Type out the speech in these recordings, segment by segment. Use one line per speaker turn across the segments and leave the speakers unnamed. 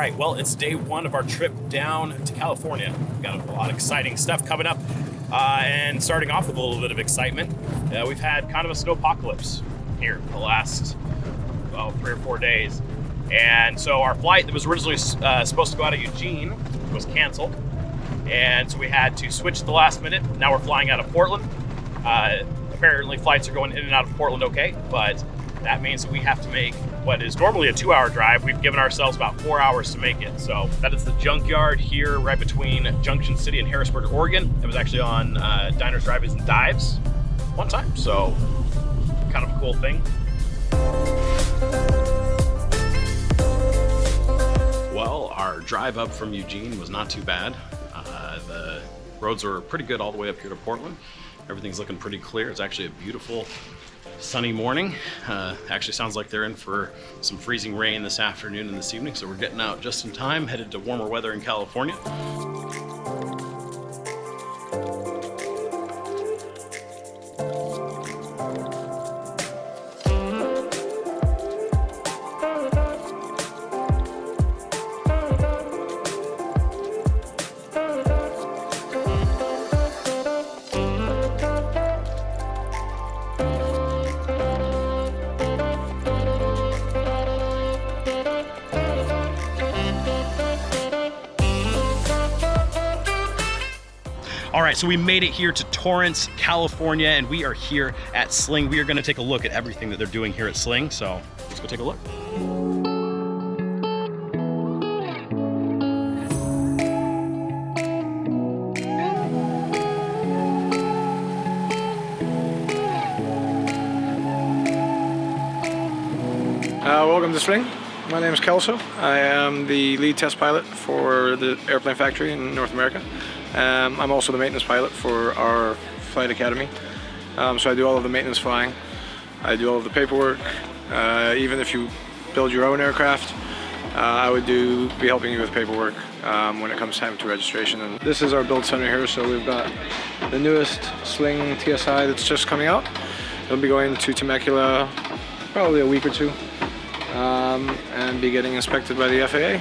right, well, it's day one of our trip down to California. We've got a lot of exciting stuff coming up. And starting off with a little bit of excitement, we've had kind of a snowpocalypse here the last, 3 or 4 days. And so our flight that was originally supposed to go out of Eugene was canceled. And so we had to switch at the last minute. Now we're flying out of Portland. Apparently flights are going in and out of Portland okay, but that means that we have to make what is normally a 2-hour drive. We've given ourselves about 4 hours to make it. So that is the junkyard here right between Junction City and Harrisburg, Oregon. It was actually on Diners, Drive-Ins, and Dives one time, so kind of a cool thing. Well, our drive up from Eugene was not too bad. The roads were pretty good all the way up here to Portland. Everything's looking pretty clear. It's actually a beautiful sunny morning. Actually sounds like they're in for some freezing rain this afternoon and this evening, so we're getting out just in time, headed to warmer weather in California. All right, so we made it here to Torrance, California, and we are here at Sling. We are gonna take a look at everything that they're doing here at Sling, so let's go take a look.
Welcome to Sling. My name is Kelso. I am the lead test pilot for the airplane factory in North America. I'm also the maintenance pilot for our flight academy. So I do all of the maintenance flying. I do all of the paperwork. Even if you build your own aircraft, I would be helping you with paperwork when it comes time to registration. And this is our build center here. So we've got the newest Sling TSI that's just coming out. It'll be going to Temecula probably a week or two. And be getting inspected by the FAA.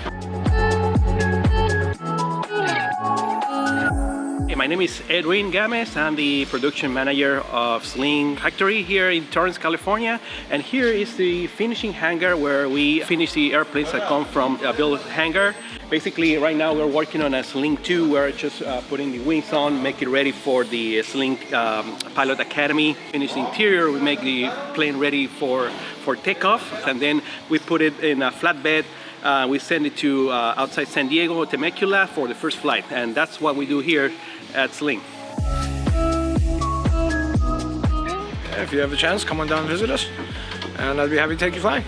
My name is Edwin Games. I'm the production manager of Sling Factory here in Torrance, California. And here is the finishing hangar where we finish the airplanes that come from a build hangar. Basically, right now we're working on a Sling 2. We're just putting the wings on, make it ready for the Sling Pilot Academy. Finish the interior, we make the plane ready for takeoff, and then we put it in a flatbed. We send it to outside San Diego, Temecula, for the first flight. And that's what we do here at Sling.
If you have the chance, come on down and visit us, and I'd be happy to take you flying.